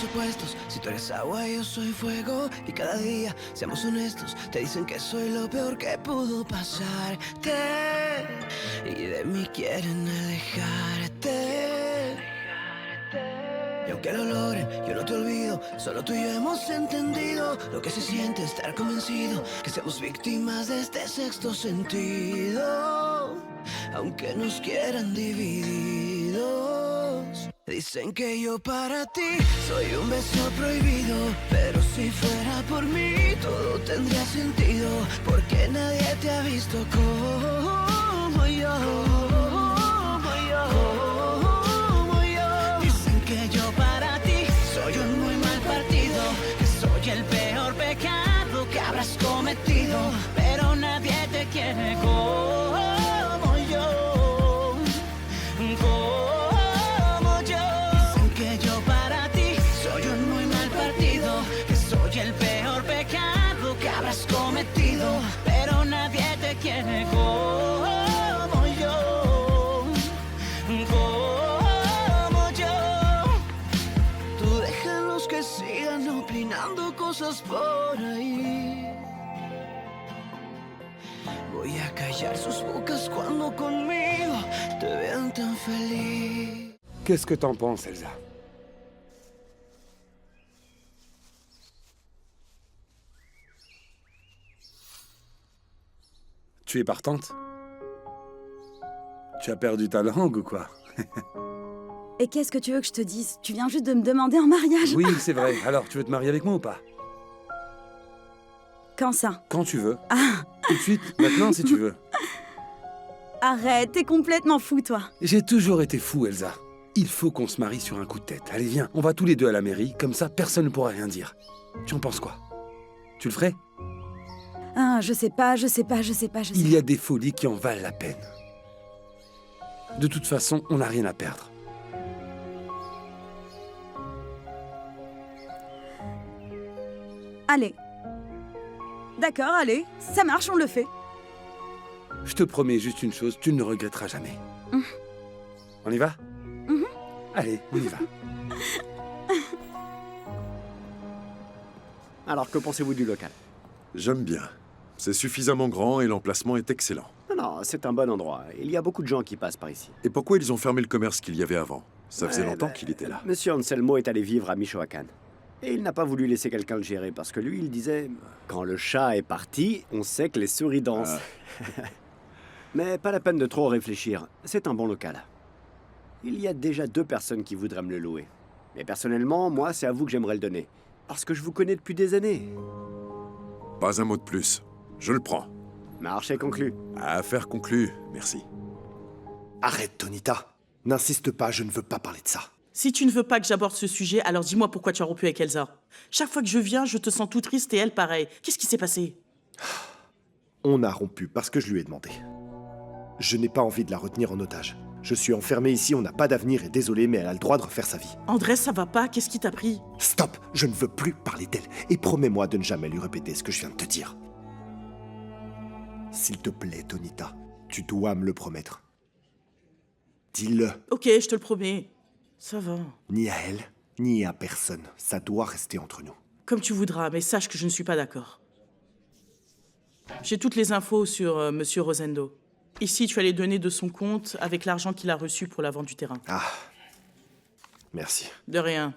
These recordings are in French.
polos opuestos. Si tú eres agua, yo soy fuego. Y cada día, seamos honestos, te dicen que soy lo peor que pudo pasarte. Y de mí quieren alejarte. Y aunque lo logren, yo no te olvido. Solo tú y yo hemos entendido lo que se siente estar convencido que somos víctimas de este sexto sentido. Aunque nos quieran divididos. Dicen que yo para ti soy un beso prohibido, pero si fuera por mí todo tendría sentido, porque nadie te ha visto como yo. Dicen que yo para ti soy un muy mal partido, que soy el peor pecado que habrás cometido, pero nadie te quiere como yo. Como yo. Dicen que yo para ti soy un muy mal partido, que soy el peor pecado que habrás cometido, pero nadie te quiere como yo. Como yo. Tú déjalos que sigan opinando cosas por ahí. Voy a callar sus bocas cuando conmigo te vean tan feliz. Qu'est-ce que t'en penses, Elsa? Tu es partante? Tu as perdu ta langue ou quoi? Et qu'est-ce que tu veux que je te dise? Tu viens juste de me demander en mariage. Oui, c'est vrai. Alors, tu veux te marier avec moi ou pas? Quand ça? Quand tu veux. Ah, Tout de suite, maintenant, si tu veux. arrête, t'es complètement fou, toi. J'ai toujours été fou, Elsa. Il faut qu'on se marie sur un coup de tête. Allez, viens, on va tous les deux à la mairie, comme ça, personne ne pourra rien dire. Tu en penses quoi? Tu le ferais? Ah, je sais pas. Il y a des folies qui en valent la peine. De toute façon, on n'a rien à perdre. Allez. D'accord, allez, ça marche, on le fait. Je te promets juste une chose, tu ne le regretteras jamais. On y va? Allez, on y va. Alors, que pensez-vous du local? J'aime bien. C'est suffisamment grand et l'emplacement est excellent. Non, c'est un bon endroit. Il y a beaucoup de gens qui passent par ici. Et pourquoi ils ont fermé le commerce qu'il y avait avant? Ça faisait Ouais, longtemps bah, qu'il était là. Monsieur Anselmo est allé vivre à Michoacán. Et il n'a pas voulu laisser quelqu'un le gérer parce que lui, il disait « Quand le chat est parti, on sait que les souris dansent. Mais pas la peine de trop réfléchir. C'est un bon local. Il y a déjà 2 personnes qui voudraient me le louer. Mais personnellement, moi, c'est à vous que j'aimerais le donner. Parce que je vous connais depuis des années. Pas un mot de plus. Je le prends. Marché conclu. Affaire conclue. Merci. Arrête, Tonita. N'insiste pas, je ne veux pas parler de ça. Si tu ne veux pas que j'aborde ce sujet, alors dis-moi pourquoi tu as rompu avec Elsa. Chaque fois que je viens, je te sens tout triste et elle pareil. Qu'est-ce qui s'est passé? On a rompu parce que je lui ai demandé. Je n'ai pas envie de la retenir en otage. Je suis enfermé ici, on n'a pas d'avenir et désolé, mais elle a le droit de refaire sa vie. Andrés, ça va pas? Qu'est-ce qui t'a pris? Stop, je ne veux plus parler d'elle. Et promets-moi de ne jamais lui répéter ce que je viens de te dire. S'il te plaît, Tonita, tu dois me le promettre. Dis-le. Ok, je te le promets. Ça va. Ni à elle, ni à personne. Ça doit rester entre nous. Comme tu voudras, mais sache que je ne suis pas d'accord. J'ai toutes les infos sur Monsieur Rosendo. Ici, tu as les données de son compte avec l'argent qu'il a reçu pour la vente du terrain. Ah. Merci. De rien.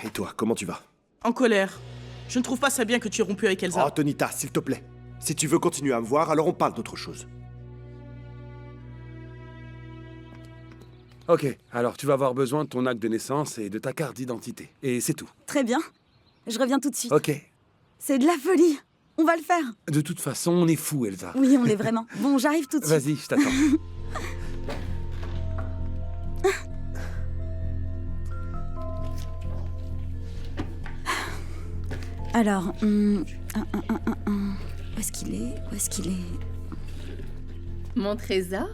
Et toi, comment tu vas? En colère. Je ne trouve pas ça bien que tu aies rompu avec Elsa. Oh, Tonita, s'il te plaît. Si tu veux continuer à me voir, alors on parle d'autre chose. Ok, alors tu vas avoir besoin de ton acte de naissance et de ta carte d'identité. Et c'est tout. Très bien. Je reviens tout de suite. Ok. C'est de la folie. On va le faire. De toute façon, on est fous, Elsa. Oui, on l'est vraiment. Bon, j'arrive tout de suite. Vas-y, je t'attends. Alors, où est-ce qu'il est? Où est-ce qu'il est? Mon trésor?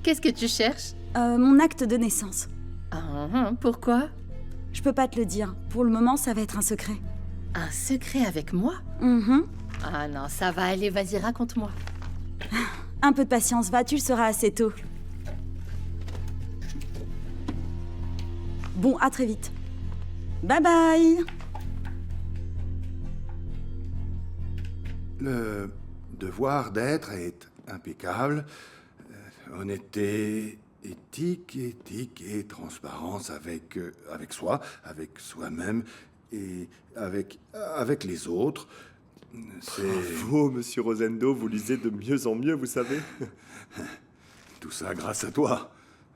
Qu'est-ce que tu cherches? Mon acte de naissance. Pourquoi? Je peux pas te le dire. Pour le moment, ça va être un secret. Un secret avec moi? Mhm. Ah non, ça va aller, vas-y, raconte-moi. Un peu de patience, va, tu le sauras assez tôt. Bon, à très vite. Bye bye. Le devoir d'être est impeccable. Honnêteté, éthique et transparence avec avec soi-même et avec les autres. C'est Bravo, monsieur Rosendo, vous lisez de mieux en mieux, vous savez. tout ça grâce à toi.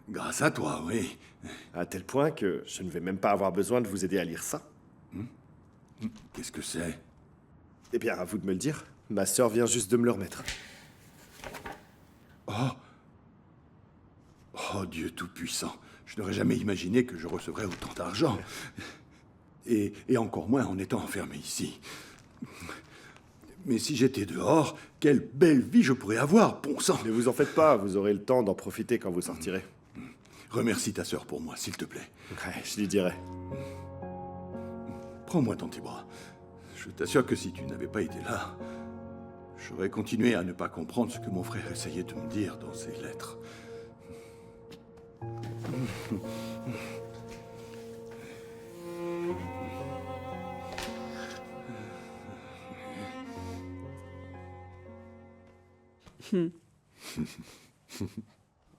Grâce à toi, oui. À tel point que je ne vais même pas avoir besoin de vous aider à lire ça. Qu'est-ce que c'est? Eh bien, à vous de me le dire. Ma sœur vient juste de me le remettre. Oh Dieu Tout-Puissant, je n'aurais jamais imaginé que je recevrais autant d'argent. Et encore moins en étant enfermé ici. Mais si j'étais dehors, quelle belle vie je pourrais avoir, bon sang! Ne vous en faites pas, vous aurez le temps d'en profiter quand vous sortirez. Remercie ta sœur pour moi, s'il te plaît. Ouais, je lui dirai. Prends-moi dans tes bras. Je t'assure que si tu n'avais pas été là, j'aurais continué à ne pas comprendre ce que mon frère essayait de me dire dans ses lettres.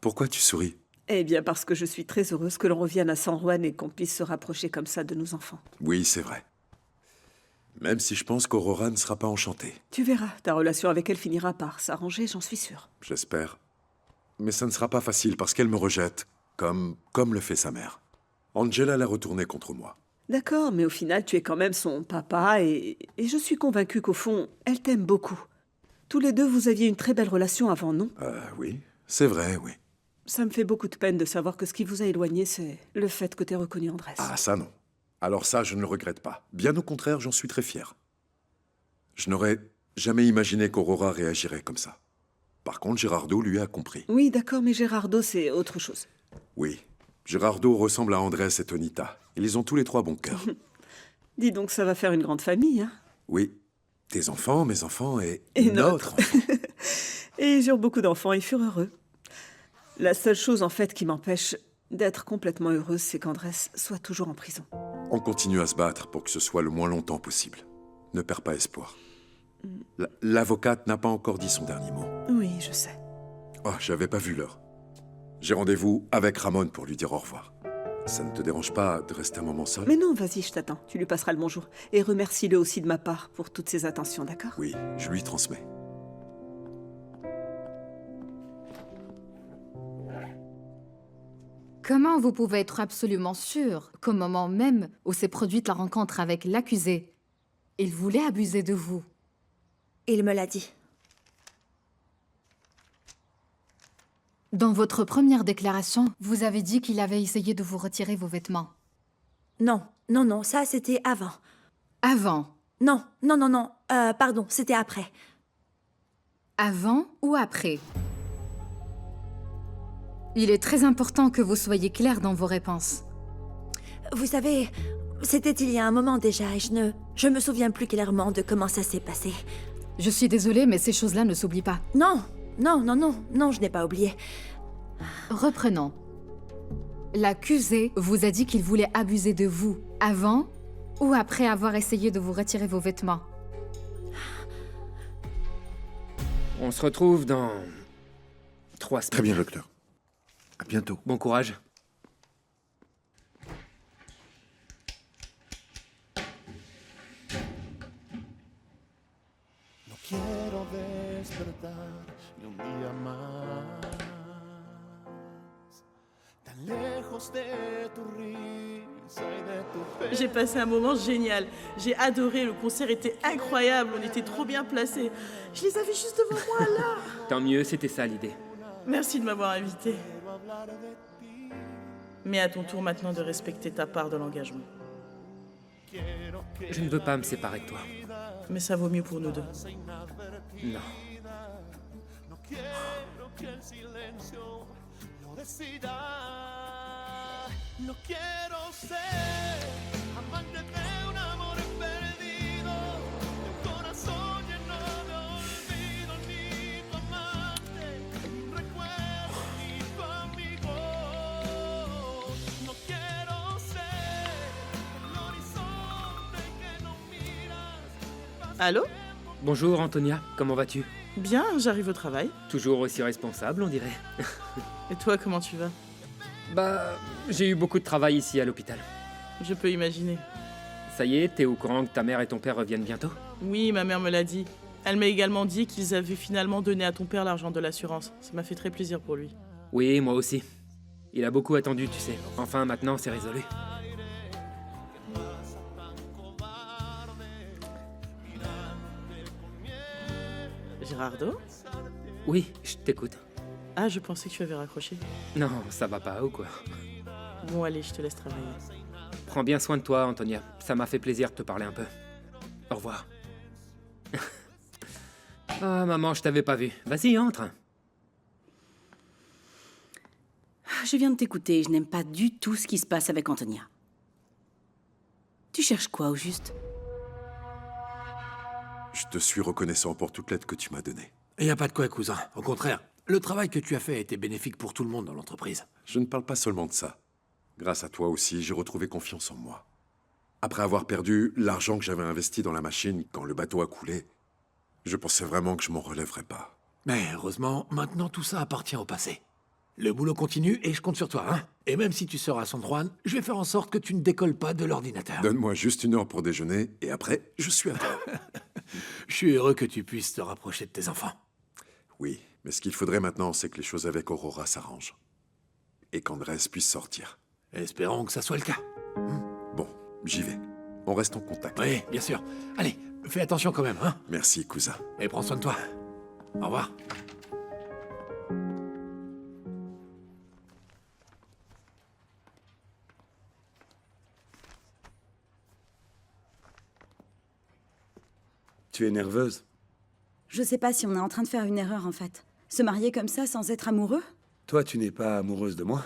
Pourquoi tu souris? Eh bien, parce que je suis très heureuse que l'on revienne à San Juan et qu'on puisse se rapprocher comme ça de nos enfants. Oui, c'est vrai. Même si je pense qu'Aurora ne sera pas enchantée. Tu verras, ta relation avec elle finira par s'arranger, j'en suis sûre. J'espère. Mais ça ne sera pas facile parce qu'elle me rejette, comme le fait sa mère. Angela l'a retournée contre moi. D'accord, mais au final, tu es quand même son papa et je suis convaincue qu'au fond, elle t'aime beaucoup. Tous les deux, vous aviez une très belle relation avant, non? Oui, c'est vrai, oui. Ça me fait beaucoup de peine de savoir que ce qui vous a éloigné, c'est le fait que t'aies reconnu Andrés. Ah, ça non. Alors ça, je ne le regrette pas. Bien au contraire, j'en suis très fier. Je n'aurais jamais imaginé qu'Aurora réagirait comme ça. Par contre, Gerardo, lui, a compris. Oui, d'accord, mais Gerardo, c'est autre chose. Oui, Gerardo ressemble à Andrés et Tonita. Ils ont tous les trois bon cœur. Dis donc, ça va faire une grande famille, hein? Oui, tes enfants, mes enfants et notre enfant. Et ils eurent beaucoup d'enfants, ils furent heureux. La seule chose, en fait, qui m'empêche d'être complètement heureuse, c'est qu'Andrés soit toujours en prison. On continue à se battre pour que ce soit le moins longtemps possible. Ne perds pas espoir. L'avocate n'a pas encore dit son dernier mot. Oui, je sais. Oh, j'avais pas vu l'heure. J'ai rendez-vous avec Ramon pour lui dire au revoir. Ça ne te dérange pas de rester un moment seul? Mais non, vas-y, je t'attends. Tu lui passeras le bonjour. Et remercie-le aussi de ma part pour toutes ses attentions, d'accord? Oui, je lui transmets. Comment vous pouvez être absolument sûr qu'au moment même où s'est produite la rencontre avec l'accusé, il voulait abuser de vous? Il me l'a dit. Dans votre première déclaration, vous avez dit qu'il avait essayé de vous retirer vos vêtements. Non, non, non, ça c'était avant. Avant? Non, non, non, non, pardon, c'était après. Avant ou après? Il est très important que vous soyez clair dans vos réponses. Vous savez, c'était il y a un moment déjà et je me souviens plus clairement de comment ça s'est passé. Je suis désolée, mais ces choses-là ne s'oublient pas. Non, non, non, non, non, je n'ai pas oublié. Reprenons. L'accusé vous a dit qu'il voulait abuser de vous avant ou après avoir essayé de vous retirer vos vêtements? On se retrouve dans 3 semaines. Très bien, docteur. À bientôt. Bon courage. J'ai passé un moment génial. J'ai adoré, le concert était incroyable, on était trop bien placés. Je les avais juste devant moi, là. Tant mieux, c'était ça l'idée. Merci de m'avoir invité. Mais à ton tour maintenant de respecter ta part de l'engagement. Je ne veux pas me séparer de toi. Mais ça vaut mieux pour nous deux. Non. No quiero ser amante de un amor perdido, de un corazón lleno de olvido, ni tu amante, un recuerdo, ni tu amigo. No quiero ser el horizonte Allô? Bonjour Antonia, comment vas-tu? Bien, j'arrive au travail. Toujours aussi responsable, on dirait. Et toi, comment tu vas? Bah, j'ai eu beaucoup de travail ici à l'hôpital. Je peux imaginer. Ça y est, t'es au courant que ta mère et ton père reviennent bientôt? Oui, ma mère me l'a dit. Elle m'a également dit qu'ils avaient finalement donné à ton père l'argent de l'assurance. Ça m'a fait très plaisir pour lui. Oui, moi aussi. Il a beaucoup attendu, tu sais. Enfin, maintenant, c'est résolu. Gérardo? Oui, je t'écoute. Ah, je pensais que tu avais raccroché. Non, ça va pas ou quoi? Bon, allez, je te laisse travailler. Prends bien soin de toi, Antonia. Ça m'a fait plaisir de te parler un peu. Au revoir. Ah, maman, je t'avais pas vu. Vas-y, entre. Je viens de t'écouter et je n'aime pas du tout ce qui se passe avec Antonia. Tu cherches quoi, au juste? Je te suis reconnaissant pour toute l'aide que tu m'as donnée. Il n'y a pas de quoi, cousin. Au contraire, le travail que tu as fait a été bénéfique pour tout le monde dans l'entreprise. Je ne parle pas seulement de ça. Grâce à toi aussi, j'ai retrouvé confiance en moi. Après avoir perdu l'argent que j'avais investi dans la machine quand le bateau a coulé, je pensais vraiment que je m'en relèverais pas. Mais heureusement, maintenant tout ça appartient au passé. Le boulot continue et je compte sur toi, hein. Et même si tu seras à San Juan, je vais faire en sorte que tu ne décolles pas de l'ordinateur. Donne-moi juste 1 heure pour déjeuner et après, je suis à toi. Je suis heureux que tu puisses te rapprocher de tes enfants. Oui, mais ce qu'il faudrait maintenant, c'est que les choses avec Aurora s'arrangent. Et qu'Andrés puisse sortir. Espérons que ça soit le cas. Bon, j'y vais. On reste en contact. Oui, bien sûr. Allez, fais attention quand même, hein. Merci, cousin. Et prends soin de toi. Au revoir. Tu es nerveuse? Je sais pas si on est en train de faire une erreur en fait. Se marier comme ça sans être amoureux? Toi, tu n'es pas amoureuse de moi?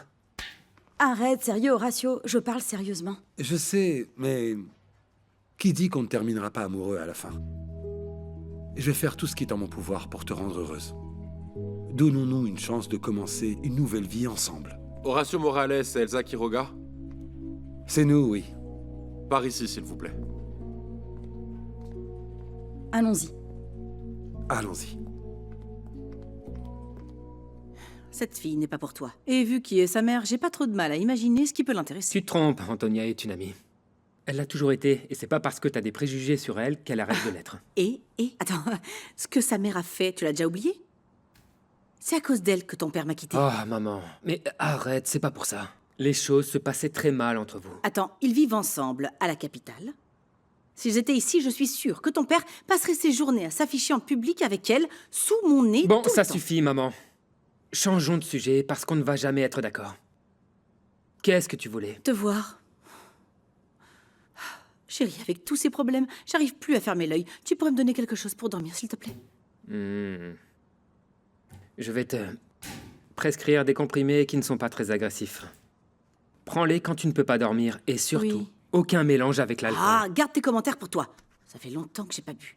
Arrête, sérieux Horatio, je parle sérieusement. Je sais, mais qui dit qu'on ne terminera pas amoureux à la fin? Je vais faire tout ce qui est en mon pouvoir pour te rendre heureuse. Donnons-nous une chance de commencer une nouvelle vie ensemble. Horacio Morales et Elsa Quiroga? C'est nous, oui. Par ici, s'il vous plaît. Allons-y. Allons-y. Cette fille n'est pas pour toi. Et vu qui est sa mère, j'ai pas trop de mal à imaginer ce qui peut l'intéresser. Tu te trompes, Antonia est une amie. Elle l'a toujours été, et c'est pas parce que t'as des préjugés sur elle qu'elle arrête de l'être. Attends, ce que sa mère a fait, tu l'as déjà oublié? C'est à cause d'elle que ton père m'a quitté. Oh, maman. Mais arrête, c'est pas pour ça. Les choses se passaient très mal entre vous. Attends, ils vivent ensemble à la capitale. Si j'étais ici, je suis sûre que ton père passerait ses journées à s'afficher en public avec elle, sous mon nez. Bon, tout ça le temps. suffit, maman. Changeons de sujet, parce qu'on ne va jamais être d'accord. Qu'est-ce que tu voulais? Te voir. Chérie, avec tous ces problèmes, j'arrive plus à fermer l'œil. Tu pourrais me donner quelque chose pour dormir, s'il te plaît? Je vais te prescrire des comprimés qui ne sont pas très agressifs. Prends-les quand tu ne peux pas dormir, et surtout, Oui. aucun mélange avec l'alcool. Ah, garde tes commentaires pour toi. Ça fait longtemps que j'ai pas bu.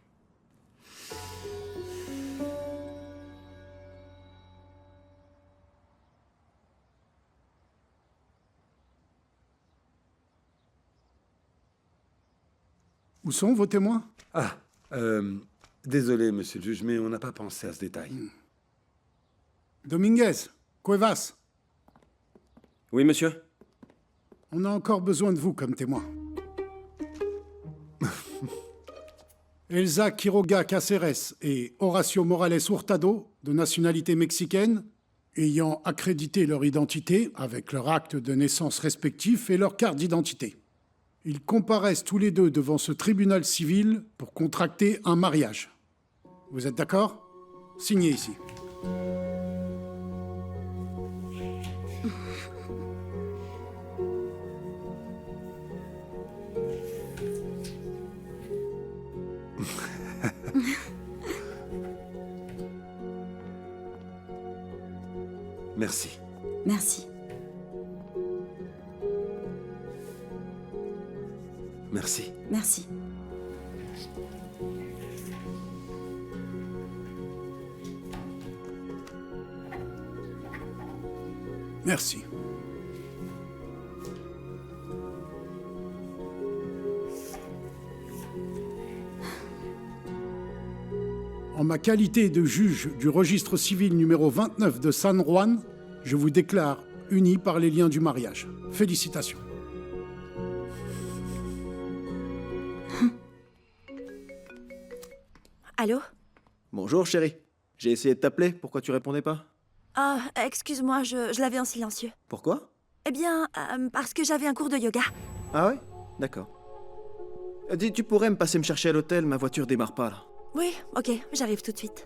Où sont vos témoins? Ah, désolé, monsieur le juge, mais on n'a pas pensé à ce détail. Dominguez, Cuevas, Oui, monsieur. on a encore besoin de vous comme témoin. Elsa Quiroga Cáceres et Horacio Morales Hurtado, de nationalité mexicaine, ayant accrédité leur identité avec leur acte de naissance respectif et leur carte d'identité. Ils comparaissent tous les deux devant ce tribunal civil pour contracter un mariage. Vous êtes d'accord? Signez ici. Merci. Merci. Merci. Merci. Merci. En ma qualité de juge du registre civil numéro 29 de San Juan, je vous déclare unis par les liens du mariage. Félicitations. Allô? Bonjour, chérie. J'ai essayé de t'appeler, pourquoi tu répondais pas? Ah, excuse-moi, je l'avais en silencieux. Pourquoi? Eh bien, parce que j'avais un cours de yoga. Ah ouais? D'accord. Dis, tu pourrais me passer me chercher à l'hôtel, ma voiture démarre pas, là. Oui, ok, j'arrive tout de suite.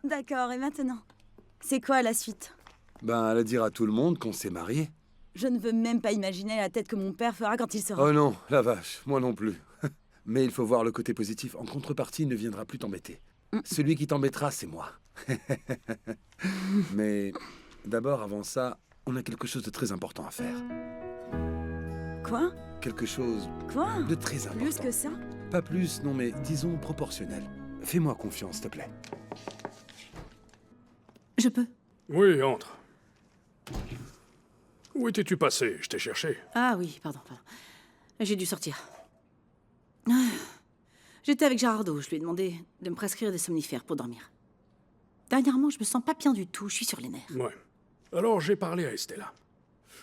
D'accord, et maintenant? C'est quoi la suite? Ben, elle dire à tout le monde qu'on s'est mariés. Je ne veux même pas imaginer la tête que mon père fera quand il sera... Oh non, la vache, moi non plus. Mais il faut voir le côté positif. En contrepartie, il ne viendra plus t'embêter. Celui qui t'embêtera, c'est moi. Mais d'abord, avant ça, on a quelque chose de très important à faire. Quoi? Quelque chose Quoi? de très important. Plus que ça? Pas plus, non mais disons proportionnel. Fais-moi confiance, s'il te plaît. Je peux. Oui, entre. Où étais-tu passé? Je t'ai cherché. Ah oui, pardon. J'ai dû sortir. J'étais avec Gerardo, je lui ai demandé de me prescrire des somnifères pour dormir. Dernièrement, je me sens pas bien du tout, je suis sur les nerfs. Ouais. Alors j'ai parlé à Estella,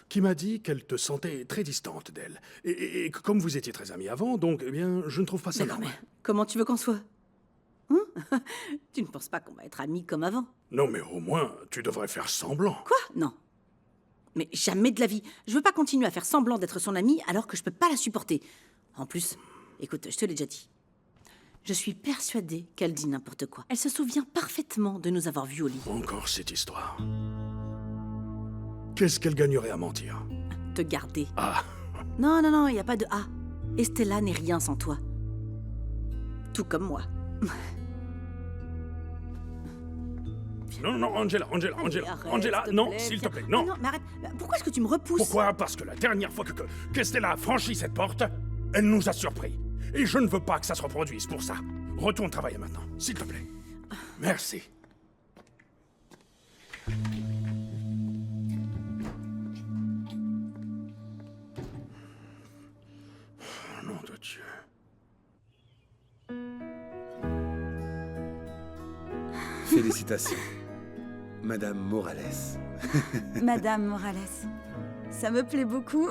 qui m'a dit qu'elle te sentait très distante d'elle. Et que comme vous étiez très amis avant, donc, eh bien, je ne trouve pas ça normal. Comment tu veux qu'on soit? Hein? Tu ne penses pas qu'on va être amis comme avant? Non, mais au moins, tu devrais faire semblant. Quoi? Non. Mais jamais de la vie. Je veux pas continuer à faire semblant d'être son amie alors que je peux pas la supporter. En plus, écoute, je te l'ai déjà dit. Je suis persuadée qu'elle dit n'importe quoi. Elle se souvient parfaitement de nous avoir vus au lit. Encore cette histoire. Qu'est-ce qu'elle gagnerait à mentir? Te garder. Ah. Non, il n'y a pas de « ah ». Estella n'est rien sans toi. Tout comme moi. Non, Angela, non, s'il te plaît, non. Non, mais arrête. Pourquoi est-ce que tu me repousses? Pourquoi? Parce que la dernière fois qu'Estella a franchi cette porte, elle nous a surpris. Et je ne veux pas que ça se reproduise pour ça. Retourne travailler maintenant, s'il te plaît. Merci. Nom de Dieu. Félicitations, Madame Morales. Madame Morales. Ça me plaît beaucoup.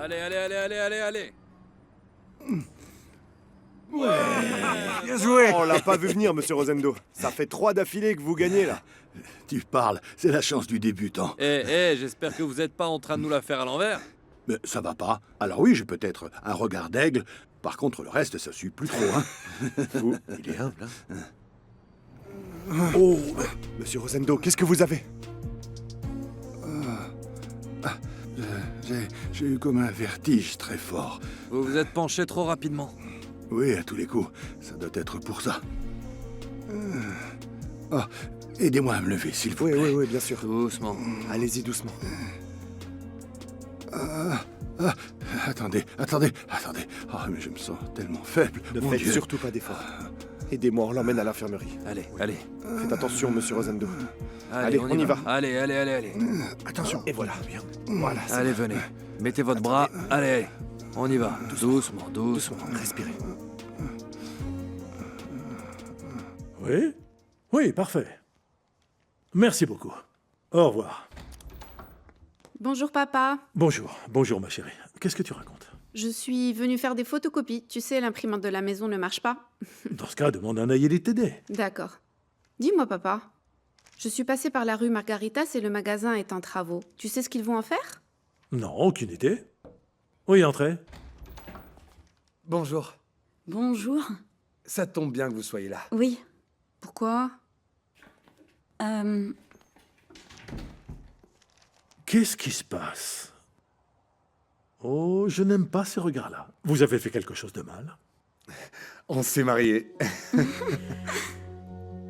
Allez. Ouais, bien joué. On l'a pas vu venir, monsieur Rosendo. Ça fait 3 d'affilée que vous gagnez, là. Tu parles, c'est la chance du débutant. J'espère que vous n'êtes pas en train de nous la faire à l'envers. Mais ça va pas. Alors oui, j'ai peut-être un regard d'aigle. Par contre, le reste, ça suit plus trop, hein. Il est humble, hein. Oh, monsieur Rosendo, qu'est-ce que vous avez? J'ai eu comme un vertige très fort. Vous vous êtes penché trop rapidement. Oui, à tous les coups. Ça doit être pour ça. Oh, aidez-moi à me lever, s'il vous plaît. Oui, bien sûr. Doucement. Allez-y doucement. Attendez. Oh, mais je me sens tellement faible. Ne Mon faites Dieu. surtout pas d'efforts. Aidez-moi, on l'emmène à l'infirmerie. Allez. Faites attention, monsieur Rosendo. Allez, on y va. Allez. Attention. Et voilà. Bien. Voilà. Allez, venez. Mettez votre bras. Allez. On y va. Doucement. Respirez. Oui, parfait. Merci beaucoup. Au revoir. Bonjour papa. Bonjour ma chérie. Qu'est-ce que tu racontes? Je suis venue faire des photocopies. Tu sais, l'imprimante de la maison ne marche pas. Dans ce cas, demande à Nayeli de t'aider. D'accord. Dis-moi papa, je suis passée par la rue Margaritas et le magasin est en travaux. Tu sais ce qu'ils vont en faire? Non, aucune idée. Oui, entrez. Bonjour. Bonjour. Ça tombe bien que vous soyez là. Oui. Pourquoi? Qu'est-ce qui se passe? Oh, je n'aime pas ces regards-là. Vous avez fait quelque chose de mal? On s'est mariés.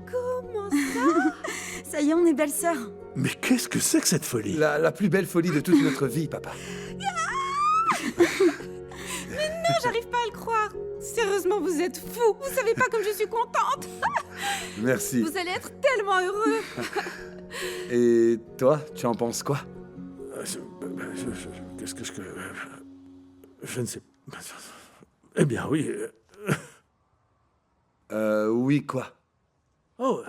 Comment ça? Ça y est, on est belles-sœurs. Mais qu'est-ce que c'est que cette folie? La plus belle folie de toute notre vie, papa. Mais non, j'arrive pas à le croire. Sérieusement, vous êtes fous. Vous savez pas comme je suis contente. Merci. Vous allez être tellement heureux. Et toi, tu en penses quoi? Qu'est-ce que je ne sais pas. Eh bien, oui. Oui, quoi? Oh.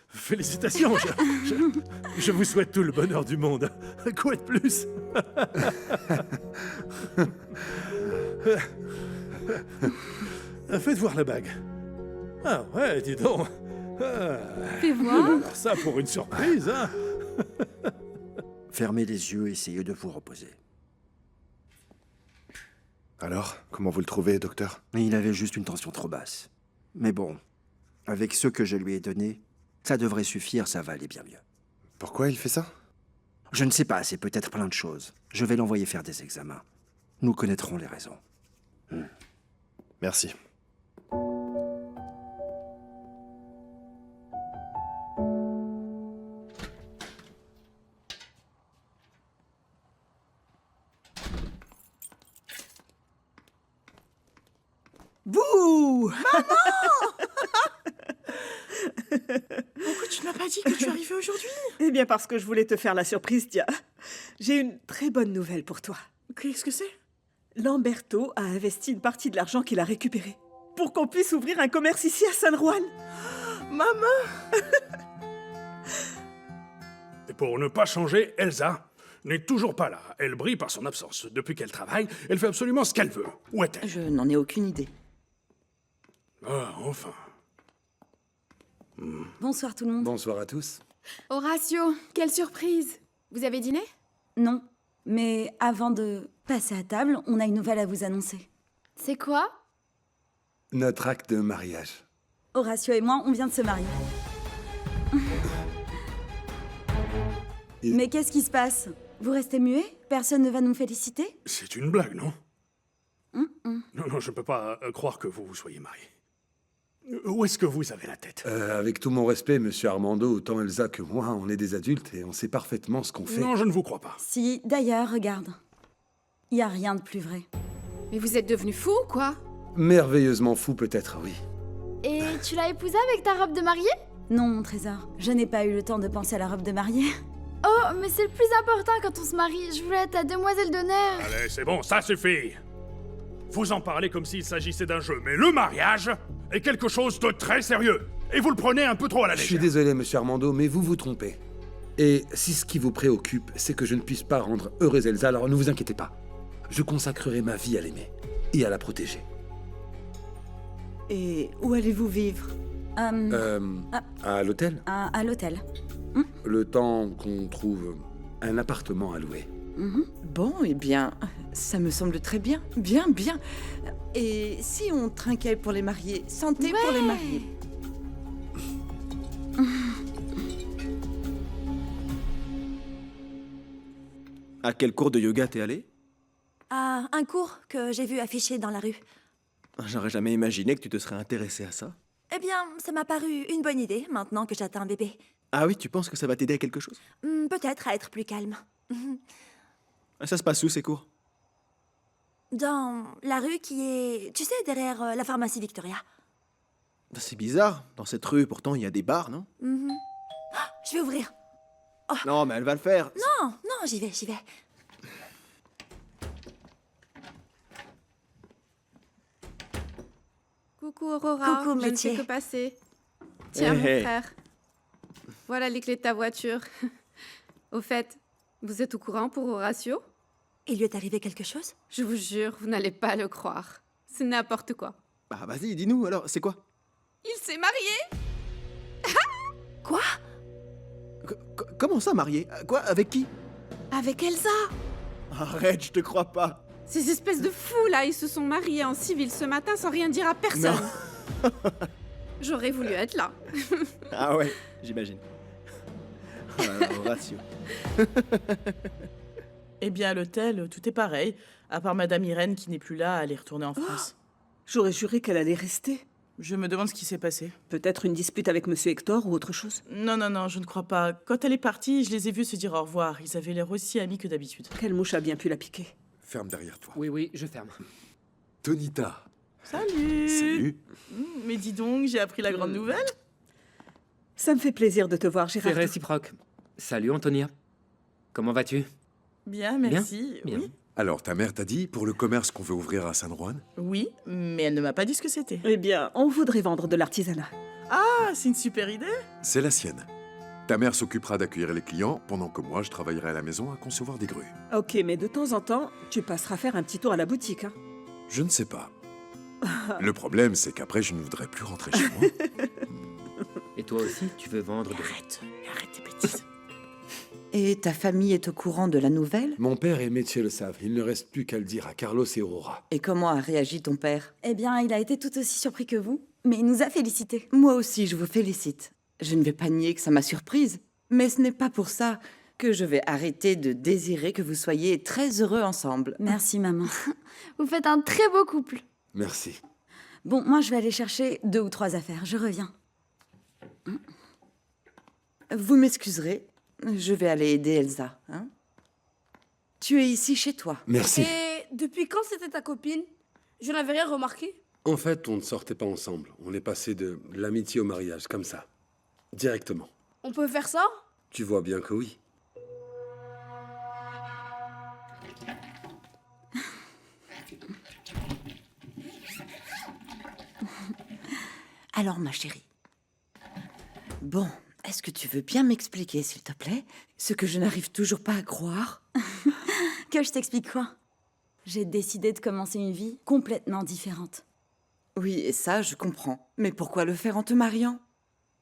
Félicitations. Je vous souhaite tout le bonheur du monde. Quoi de plus? Faites voir la bague. Ah ouais, dis donc. Fais voir. Alors ça pour une surprise, hein. Fermez les yeux, essayez de vous reposer. Alors, comment vous le trouvez, docteur? Il avait juste une tension trop basse. Mais bon, avec ce que je lui ai donné, ça devrait suffire, ça va aller bien mieux. Pourquoi il fait ça? Je ne sais pas, c'est peut-être plein de choses. Je vais l'envoyer faire des examens. Nous connaîtrons les raisons. Merci. Bouh! Pourquoi tu ne m'as pas dit que tu arrivais aujourd'hui? Eh bien, parce que je voulais te faire la surprise, tiens. J'ai une très bonne nouvelle pour toi. Qu'est-ce que c'est? Lamberto a investi une partie de l'argent qu'il a récupéré pour qu'on puisse ouvrir un commerce ici à San Juan. Maman! Et pour ne pas changer, Elsa n'est toujours pas là. Elle brille par son absence. Depuis qu'elle travaille, elle fait absolument ce qu'elle veut. Où est-elle? Je n'en ai aucune idée. Ah, enfin. Bonsoir tout le monde. Bonsoir à tous. Horatio, quelle surprise. Vous avez dîné? Non, mais avant de passer à table, on a une nouvelle à vous annoncer. C'est quoi? Notre acte de mariage. Horatio et moi, on vient de se marier. Mais qu'est-ce qui se passe? Vous restez muet? Personne ne va nous féliciter? C'est une blague, non? Non, non, je ne peux pas croire que vous vous soyez marié. Où est-ce que vous avez la tête? Avec tout mon respect, monsieur Armando, autant Elsa que moi, on est des adultes et on sait parfaitement ce qu'on fait. Non, je ne vous crois pas. Si, d'ailleurs, regarde. Il n'y a rien de plus vrai. Mais vous êtes devenu fou ou quoi? Merveilleusement fou, peut-être, oui. Et tu l'as épousé avec ta robe de mariée? Non, mon trésor. Je n'ai pas eu le temps de penser à la robe de mariée. Oh, mais c'est le plus important quand on se marie. Je voulais être ta demoiselle d'honneur. Allez, c'est bon, ça suffit. Vous en parlez comme s'il s'agissait d'un jeu, mais le mariage est quelque chose de très sérieux. Et vous le prenez un peu trop à la Je légère. suis désolé, monsieur Armando, mais vous vous trompez. Et si ce qui vous préoccupe, c'est que je ne puisse pas rendre heureuse Elsa, alors ne vous inquiétez pas. Je consacrerai ma vie à l'aimer et à la protéger. Et où allez-vous vivre? À l'hôtel? À l'hôtel. Le temps qu'on trouve un appartement à louer. Bon, eh bien, ça me semble très bien. Bien, bien. Et si on trinquait pour les mariés? Santé pour les mariés. À quel cours de yoga t'es allé? À un cours que j'ai vu affiché dans la rue. J'aurais jamais imaginé que tu te serais intéressé à ça. Eh bien, ça m'a paru une bonne idée maintenant que j'attends un bébé. Ah oui, tu penses que ça va t'aider à quelque chose? Peut-être à être plus calme. Ça se passe où, ces cours? Dans la rue qui est, tu sais, derrière la pharmacie Victoria. C'est bizarre. Dans cette rue, pourtant, il y a des bars, non? Ah, je vais ouvrir. Non, mais elle va le faire. Non, non, j'y vais, j'y vais. Coucou Aurora, Coucou, je ne métier. fais que passer. Tiens, mon Hey. frère. Voilà les clés de ta voiture. Au fait, vous êtes au courant pour Horatio? Il lui est arrivé quelque chose? Je vous jure, vous n'allez pas le croire. C'est n'importe quoi. Bah vas-y, dis-nous alors, c'est quoi? Il s'est marié! Quoi? Comment ça, marié? Quoi? Avec qui? Avec Elsa! Arrête, je te crois pas. Ces espèces de fous là, ils se sont mariés en civil ce matin sans rien dire à personne. J'aurais voulu être là. Ah ouais, j'imagine. Oh là là, Horatio. Eh bien, à l'hôtel, tout est pareil, à part Madame Irène qui n'est plus là, elle est retournée en France. J'aurais juré qu'elle allait rester. Je me demande ce qui s'est passé. Peut-être une dispute avec Monsieur Hector ou autre chose. Non, non, non, je ne crois pas. Quand elle est partie, je les ai vus se dire au revoir. Ils avaient l'air aussi amis que d'habitude. Quelle mouche a bien pu la piquer? Ferme derrière toi. Oui, oui, je ferme. Tonita. Salut. Salut. Mais dis donc, j'ai appris la grande nouvelle. Ça me fait plaisir de te voir, C'est Gérard. réciproque. Salut, Antonia. Comment vas-tu? Bien, merci. Bien. Oui. Alors, ta mère t'a dit pour le commerce qu'on veut ouvrir à San Juan? Oui, mais elle ne m'a pas dit ce que c'était. Eh bien, on voudrait vendre de l'artisanat. Ah, c'est une super idée. C'est la sienne. Ta mère s'occupera d'accueillir les clients, pendant que moi, je travaillerai à la maison à concevoir des grues. Ok, mais de temps en temps, tu passeras faire un petit tour à la boutique. Hein. Je ne sais pas. Le problème, c'est qu'après, je ne voudrais plus rentrer chez moi. Et toi aussi, tu veux vendre de... Arrête tes bêtises. Et ta famille est au courant de la nouvelle? Mon père et Meche le savent. Il ne reste plus qu'à le dire à Carlos et Aurora. Et comment a réagi ton père? Eh bien, il a été tout aussi surpris que vous, mais il nous a félicités. Moi aussi, je vous félicite. Je ne vais pas nier que ça m'a surprise, mais ce n'est pas pour ça que je vais arrêter de désirer que vous soyez très heureux ensemble. Merci, maman. Vous faites un très beau couple. Merci. Bon, moi, je vais aller chercher 2 ou 3 affaires. Je reviens. Vous m'excuserez, je vais aller aider Elsa. Hein? Tu es ici chez toi. Merci. Et depuis quand c'était ta copine? Je n'avais rien remarqué. En fait, on ne sortait pas ensemble. On est passé de l'amitié au mariage, comme ça. Directement. On peut faire ça? Tu vois bien que oui. Alors, ma chérie. Bon, est-ce que tu veux bien m'expliquer, s'il te plaît, ce que je n'arrive toujours pas à croire? Que je t'explique quoi? J'ai décidé de commencer une vie complètement différente. Oui, et ça, je comprends. Mais pourquoi le faire en te mariant?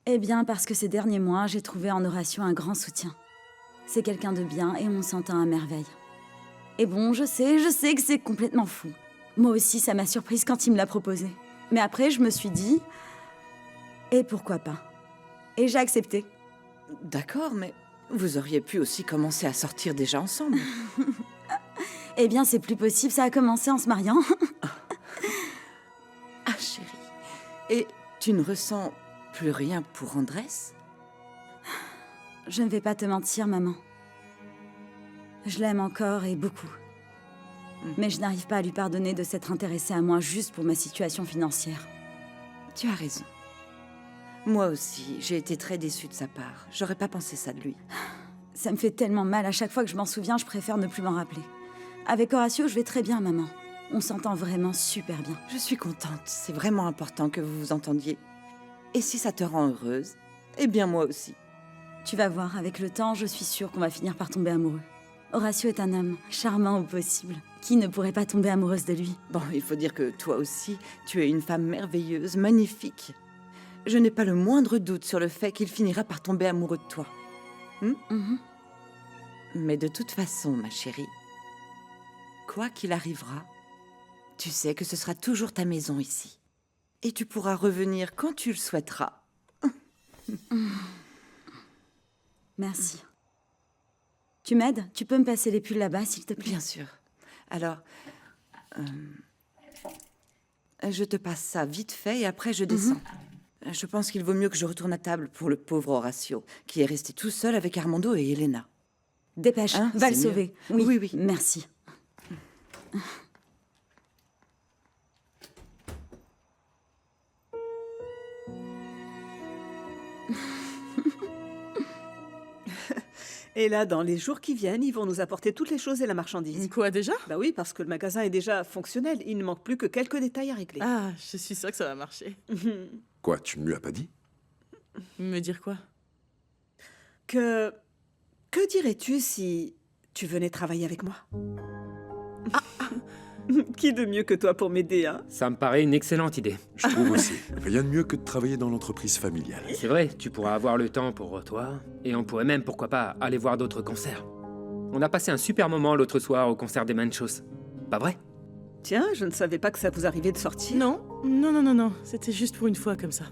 Eh bien, parce que ces derniers mois, j'ai trouvé en Horatio un grand soutien. C'est quelqu'un de bien et on s'entend à merveille. Et bon, je sais que c'est complètement fou. Moi aussi, ça m'a surprise quand il me l'a proposé. Mais après, je me suis dit... Et pourquoi pas? Et j'ai accepté. D'accord, mais vous auriez pu aussi commencer à sortir déjà ensemble. Eh bien, c'est plus possible, ça a commencé en se mariant. Ah, chérie. Et tu ne ressens plus rien pour Andrés? Je ne vais pas te mentir, maman. Je l'aime encore et beaucoup. Mais je n'arrive pas à lui pardonner de s'être intéressé à moi juste pour ma situation financière. Tu as raison. Moi aussi, j'ai été très déçue de sa part. J'aurais pas pensé ça de lui. Ça me fait tellement mal. À chaque fois que je m'en souviens, je préfère ne plus m'en rappeler. Avec Horatio, je vais très bien, maman. On s'entend vraiment super bien. Je suis contente. C'est vraiment important que vous vous entendiez. Et si ça te rend heureuse, eh bien moi aussi. Tu vas voir, avec le temps, je suis sûre qu'on va finir par tomber amoureux. Horatio est un homme charmant au possible. Qui ne pourrait pas tomber amoureuse de lui? Bon, il faut dire que toi aussi, tu es une femme merveilleuse, magnifique. Je n'ai pas le moindre doute sur le fait qu'il finira par tomber amoureux de toi. Mais de toute façon, ma chérie, quoi qu'il arrivera, tu sais que ce sera toujours ta maison ici. Et tu pourras revenir quand tu le souhaiteras. Merci. Tu m'aides? Tu peux me passer les pulls là-bas, s'il te plaît? Bien sûr. Alors, je te passe ça vite fait et après je descends. Je pense qu'il vaut mieux que je retourne à table pour le pauvre Horatio, qui est resté tout seul avec Armando et Elena. Dépêche, Hein, va le c'est sauver. mieux. Oui, oui. Merci. Et là, dans les jours qui viennent, ils vont nous apporter toutes les choses et la marchandise. Quoi, déjà? Bah oui, parce que le magasin est déjà fonctionnel. Il ne manque plus que quelques détails à régler. Ah, je suis sûre que ça va marcher. Quoi, tu ne lui as pas dit? Me dire quoi? Que dirais-tu si tu venais travailler avec moi? Qui de mieux que toi pour m'aider, hein? Ça me paraît une excellente idée. Je trouve aussi. Rien de mieux que de travailler dans l'entreprise familiale. C'est vrai, tu pourras avoir le temps pour toi, et on pourrait même, pourquoi pas, aller voir d'autres concerts. On a passé un super moment l'autre soir au concert des Manchos. Pas vrai? Tiens, je ne savais pas que ça vous arrivait de sortir. Non. C'était juste pour une fois comme ça.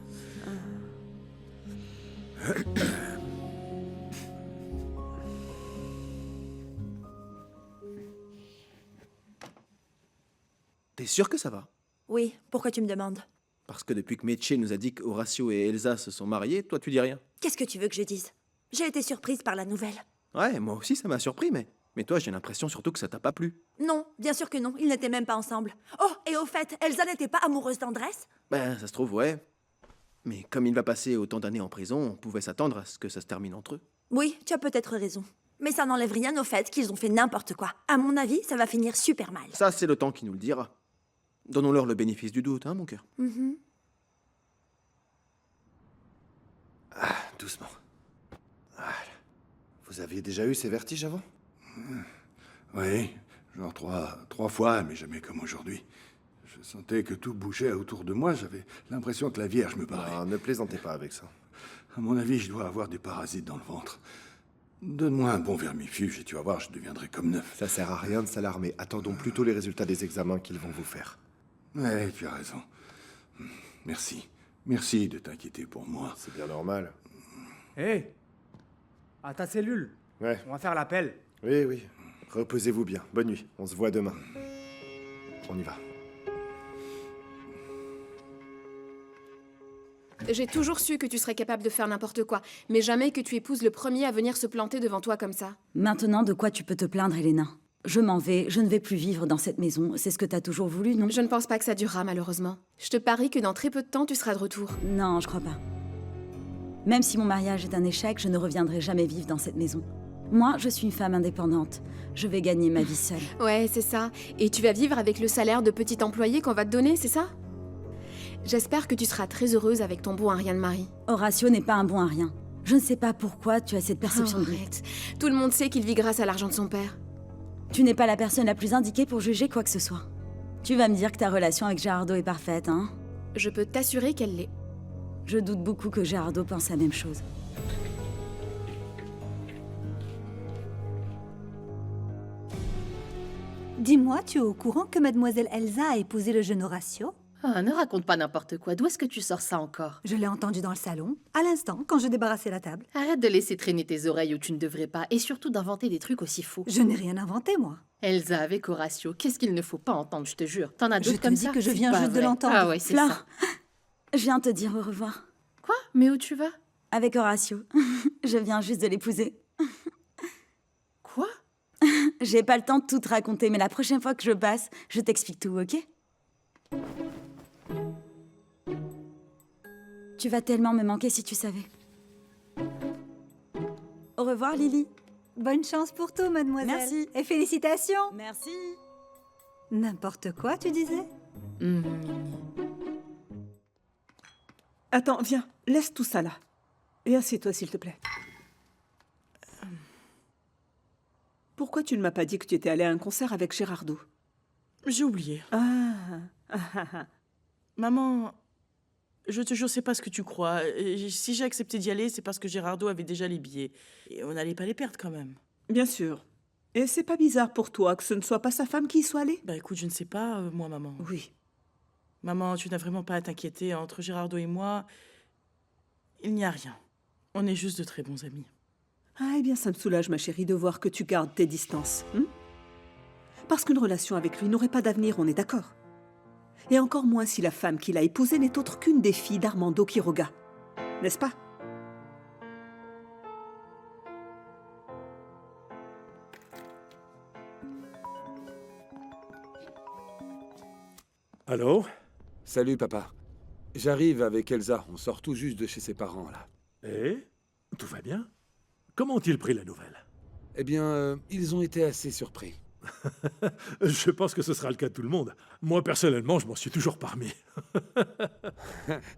T'es sûr que ça va? Oui, pourquoi tu me demandes? Parce que depuis que Meche nous a dit qu'Horatio et Elsa se sont mariés, toi tu dis rien. Qu'est-ce que tu veux que je dise? J'ai été surprise par la nouvelle. Ouais, moi aussi ça m'a surpris, mais Mais toi, j'ai l'impression surtout que ça t'a pas plu. Non, bien sûr que non, ils n'étaient même pas ensemble. Oh, et au fait, Elsa n'était pas amoureuse d'Andrés? Ben, ça se trouve, ouais. Mais comme il va passer autant d'années en prison, on pouvait s'attendre à ce que ça se termine entre eux. Oui, tu as peut-être raison. Mais ça n'enlève rien au fait qu'ils ont fait n'importe quoi. À mon avis, ça va finir super mal. Ça, c'est le temps qui nous le dira. Donnons-leur le bénéfice du doute, hein, mon cœur. Ah, doucement. Voilà. Vous aviez déjà eu ces vertiges avant? Oui, genre trois fois, mais jamais comme aujourd'hui. Je sentais que tout bougeait autour de moi, j'avais l'impression que la Vierge me parlait. Ah, ne plaisantez pas avec ça. À mon avis, je dois avoir des parasites dans le ventre. Donne-moi un bon vermifuge et tu vas voir, je deviendrai comme neuf. Ça sert à rien de s'alarmer. Attendons plutôt les résultats des examens qu'ils vont vous faire. Ouais, tu as raison. Merci. Merci de t'inquiéter pour moi. C'est bien normal. Hé, à ta cellule. Ouais. On va faire l'appel. Oui, oui. Reposez-vous bien. Bonne nuit. On se voit demain. On y va. J'ai toujours su que tu serais capable de faire n'importe quoi, mais jamais que tu épouses le premier à venir se planter devant toi comme ça. Maintenant, de quoi tu peux te plaindre, Elena? Je m'en vais, je ne vais plus vivre dans cette maison. C'est ce que t'as toujours voulu, non? Je ne pense pas que ça durera, malheureusement. Je te parie que dans très peu de temps, tu seras de retour. Non, je crois pas. Même si mon mariage est un échec, je ne reviendrai jamais vivre dans cette maison. Moi, je suis une femme indépendante. Je vais gagner ma vie seule. Ouais, c'est ça. Et tu vas vivre avec le salaire de petit employé qu'on va te donner, c'est ça? J'espère que tu seras très heureuse avec ton bon à rien de mari. Horatio n'est pas un bon à rien. Je ne sais pas pourquoi tu as cette perception de lui. Arrête. Tout le monde sait qu'il vit grâce à l'argent de son père. Tu n'es pas la personne la plus indiquée pour juger quoi que ce soit. Tu vas me dire que ta relation avec Gerardo est parfaite, hein? Je peux t'assurer qu'elle l'est. Je doute beaucoup que Gerardo pense la même chose. Dis-moi, tu es au courant que mademoiselle Elsa a épousé le jeune Horatio? Ah, ne raconte pas n'importe quoi. D'où est-ce que tu sors ça encore? Je l'ai entendu dans le salon, à l'instant, quand je débarrassais la table. Arrête de laisser traîner tes oreilles où tu ne devrais pas, et surtout d'inventer des trucs aussi faux. Je n'ai rien inventé, moi. Elsa avec Horatio, qu'est-ce qu'il ne faut pas entendre, je te jure. T'en as d'autres comme ça? Je te dis que je C'est viens pas juste de vrai. l'entendre. Ah ouais, c'est Flore, ça. je viens te dire au revoir. Quoi? Mais où tu vas? Avec Horatio. Je viens juste de l'épouser. Quoi? J'ai pas le temps de tout te raconter, mais la prochaine fois que je passe, je t'explique tout, ok? Tu vas tellement me manquer si tu savais. Au revoir, Lily. Bonne chance pour tout, mademoiselle. Merci. Et félicitations. Merci. N'importe quoi, tu disais? Attends, viens, laisse tout ça là. Et assieds-toi, s'il te plaît. Pourquoi tu ne m'as pas dit que tu étais allée à un concert avec Gerardo? J'ai oublié. Ah. Maman, je te jure, c'est pas ce que tu crois. Si j'ai accepté d'y aller, c'est parce que Gerardo avait déjà les billets. Et on n'allait pas les perdre quand même. Bien sûr. Et c'est pas bizarre pour toi que ce ne soit pas sa femme qui y soit allée? Bah écoute, je ne sais pas, moi, maman. Oui. Maman, tu n'as vraiment pas à t'inquiéter. Entre Gerardo et moi, il n'y a rien. On est juste de très bons amis. Ah, eh bien, ça me soulage, ma chérie, de voir que tu gardes tes distances. Parce qu'une relation avec lui n'aurait pas d'avenir, on est d'accord. Et encore moins si la femme qu'il a épousée n'est autre qu'une des filles d'Armando Quiroga. N'est-ce pas? Allô? Salut, papa. J'arrive avec Elsa. On sort tout juste de chez ses parents, là. Et tout va bien? Comment ont-ils pris la nouvelle? Eh bien, ils ont été assez surpris. Je pense que ce sera le cas de tout le monde. Moi, personnellement, je m'en suis toujours parmi.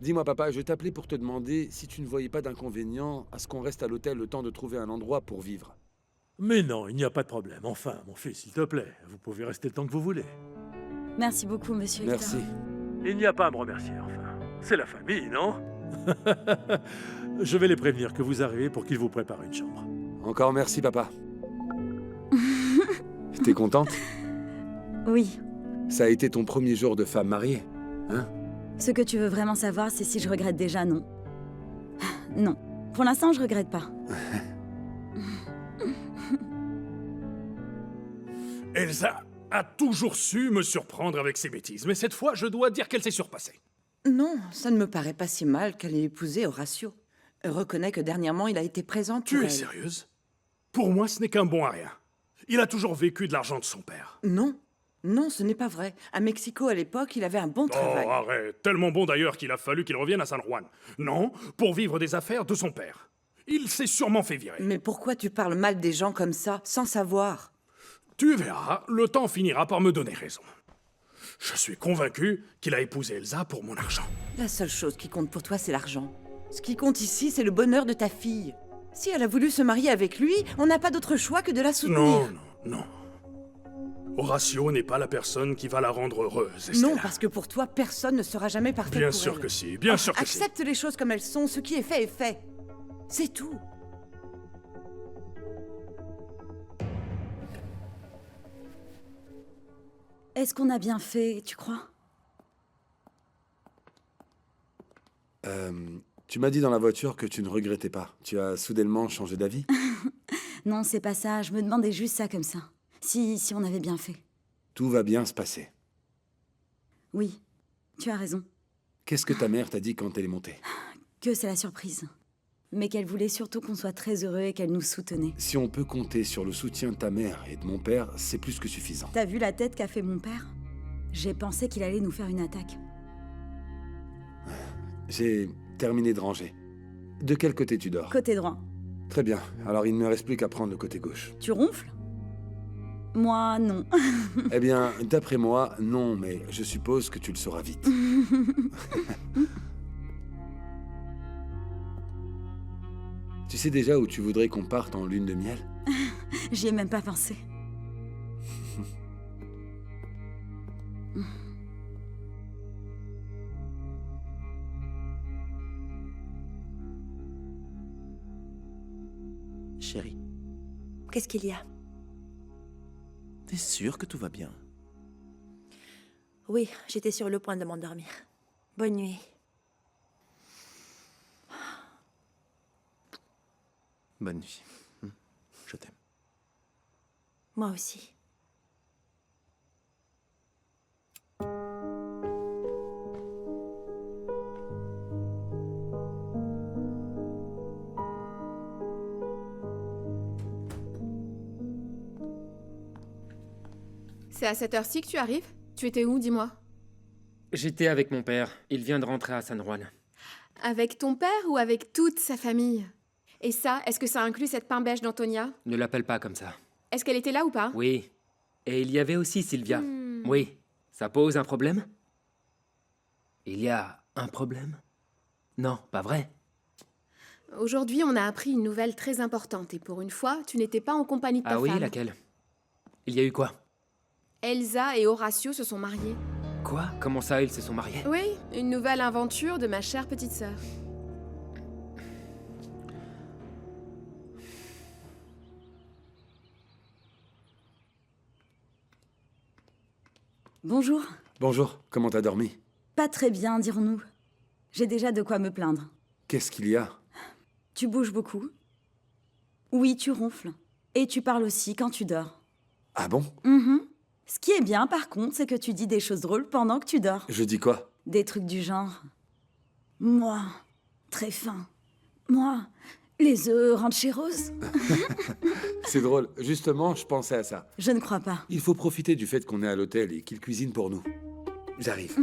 Dis-moi, papa, je t'appelais pour te demander si tu ne voyais pas d'inconvénient à ce qu'on reste à l'hôtel le temps de trouver un endroit pour vivre. Mais non, il n'y a pas de problème. Enfin, mon fils, s'il te plaît, vous pouvez rester le temps que vous voulez. Merci beaucoup, monsieur Hector. Merci. Il n'y a pas à me remercier, enfin. C'est la famille, non? Je vais les prévenir que vous arrivez pour qu'ils vous préparent une chambre. Encore merci, papa. T'es contente? Oui. Ça a été ton premier jour de femme mariée, hein? Ce que tu veux vraiment savoir, c'est si je regrette déjà, non. Non. Pour l'instant, je regrette pas. Elsa a toujours su me surprendre avec ses bêtises, mais cette fois, je dois dire qu'elle s'est surpassée. Non, ça ne me paraît pas si mal qu'elle ait épousé Horatio. Reconnais que dernièrement, il a été présent pour Tu es elle. sérieuse? Pour moi, ce n'est qu'un bon à rien. Il a toujours vécu de l'argent de son père. Non. Non, ce n'est pas vrai. À Mexico, à l'époque, il avait un bon travail. Oh, arrête. Tellement bon d'ailleurs qu'il a fallu qu'il revienne à San Juan. Non, pour vivre des affaires de son père. Il s'est sûrement fait virer. Mais pourquoi tu parles mal des gens comme ça, sans savoir? Tu verras, le temps finira par me donner raison. Je suis convaincu qu'il a épousé Elsa pour mon argent. La seule chose qui compte pour toi, c'est l'argent. Ce qui compte ici, c'est le bonheur de ta fille. Si elle a voulu se marier avec lui, on n'a pas d'autre choix que de la soutenir. Non, non, non. Horacio n'est pas la personne qui va la rendre heureuse, Estella. Non, parce que pour toi, personne ne sera jamais parfait Bien pour sûr elle. que si, bien sûr que si. Accepte les choses comme elles sont, ce qui est fait est fait. C'est tout. Est-ce qu'on a bien fait, tu crois? Tu m'as dit dans la voiture que tu ne regrettais pas. Tu as soudainement changé d'avis? Non, c'est pas ça. Je me demandais juste ça comme ça. Si on avait bien fait. Tout va bien se passer. Oui, tu as raison. Qu'est-ce que ta mère t'a dit quand elle est montée? Que c'est la surprise. Mais qu'elle voulait surtout qu'on soit très heureux et qu'elle nous soutenait. Si on peut compter sur le soutien de ta mère et de mon père, c'est plus que suffisant. T'as vu la tête qu'a fait mon père? J'ai pensé qu'il allait nous faire une attaque. J'ai terminé de ranger. De quel côté tu dors? Côté droit. Très bien. Alors il ne me reste plus qu'à prendre le côté gauche. Tu ronfles? Moi, non. Eh bien, d'après moi, non, mais je suppose que tu le sauras vite. Tu sais déjà où tu voudrais qu'on parte en lune de miel? J'y ai même pas pensé. Chérie, Qu'est-ce qu'il y a? t'es sûre que tout va bien? Oui, j'étais sur le point de m'endormir. Bonne nuit. Bonne nuit. Je t'aime. Moi aussi. C'est à cette heure-ci que tu arrives? Tu étais où, dis-moi? J'étais avec mon père. Il vient de rentrer à San Juan. Avec ton père ou avec toute sa famille? Et ça, est-ce que ça inclut cette pain beige d'Antonia? Ne l'appelle pas comme ça. Est-ce qu'elle était là ou pas? Oui. Et il y avait aussi Sylvia. Oui. Ça pose un problème? Il y a un problème? Non, pas vrai. Aujourd'hui, on a appris une nouvelle très importante et pour une fois, tu n'étais pas en compagnie de ta Ah oui, femme. laquelle? Il y a eu quoi? Elsa et Horacio se sont mariés. Quoi? Comment ça, ils se sont mariés? Oui, une nouvelle aventure de ma chère petite sœur. Bonjour. Bonjour, comment t'as dormi? Pas très bien, dirons-nous. J'ai déjà de quoi me plaindre. Qu'est-ce qu'il y a? Tu bouges beaucoup. Oui, tu ronfles. Et tu parles aussi quand tu dors. Ah bon? Ce qui est bien, par contre, c'est que tu dis des choses drôles pendant que tu dors. Je dis quoi? Des trucs du genre... Moi, très fin. Moi, les œufs rancheros. C'est drôle. Justement, je pensais à ça. Je ne crois pas. Il faut profiter du fait qu'on est à l'hôtel et qu'il cuisine pour nous. J'arrive.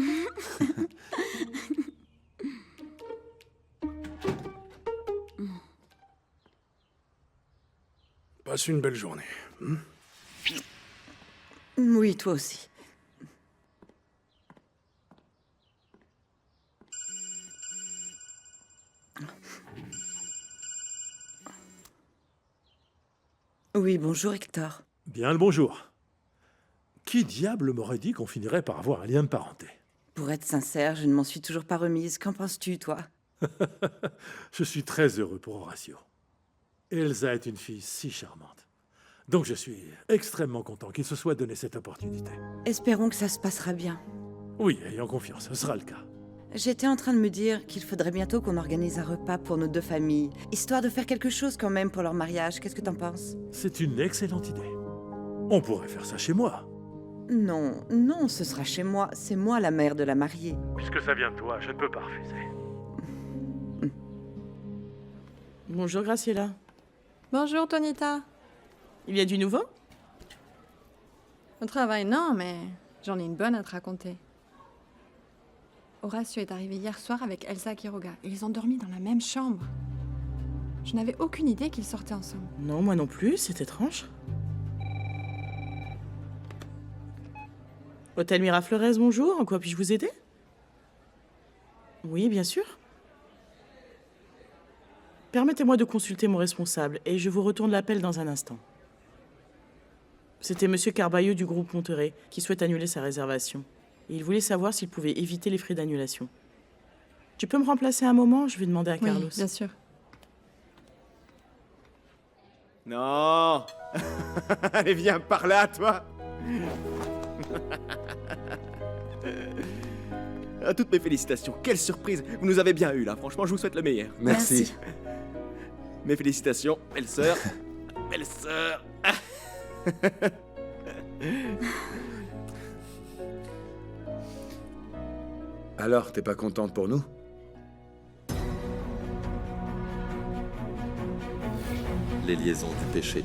Passe une belle journée. Oui, toi aussi. Oui, bonjour Hector. Bien le bonjour. Qui diable m'aurait dit qu'on finirait par avoir un lien de parenté? Pour être sincère, je ne m'en suis toujours pas remise. Qu'en penses-tu, toi? Je suis très heureux pour Horacio. Elsa est une fille si charmante. Donc je suis extrêmement content qu'il se soit donné cette opportunité. Espérons que ça se passera bien. Oui, ayant confiance, ce sera le cas. J'étais en train de me dire qu'il faudrait bientôt qu'on organise un repas pour nos deux familles, histoire de faire quelque chose quand même pour leur mariage. Qu'est-ce que t'en penses? C'est une excellente idée. On pourrait faire ça chez moi. Non, non, ce sera chez moi. C'est moi la mère de la mariée. Puisque ça vient de toi, je ne peux pas refuser. Bonjour Graciela. Bonjour Tonita. Il y a du nouveau? Au travail, non, mais j'en ai une bonne à te raconter. Horacio est arrivé hier soir avec Elsa Quiroga. Ils ont dormi dans la même chambre. Je n'avais aucune idée qu'ils sortaient ensemble. Non, moi non plus, c'est étrange. Hôtel Miraflores, bonjour, en quoi puis-je vous aider? Oui, bien sûr. Permettez-moi de consulter mon responsable et je vous retourne l'appel dans un instant. C'était Monsieur Carballo du groupe Monterey qui souhaite annuler sa réservation. Et il voulait savoir s'il pouvait éviter les frais d'annulation. Tu peux me remplacer un moment? Je vais demander à Carlos. Oui, bien sûr. Non. Allez, viens par là, toi. Toutes mes félicitations. Quelle surprise. Vous nous avez bien eu, là. Franchement, je vous souhaite le meilleur. Merci. Mes félicitations, belle sœur. Belle sœur. Alors, t'es pas contente pour nous? Les liaisons du péché.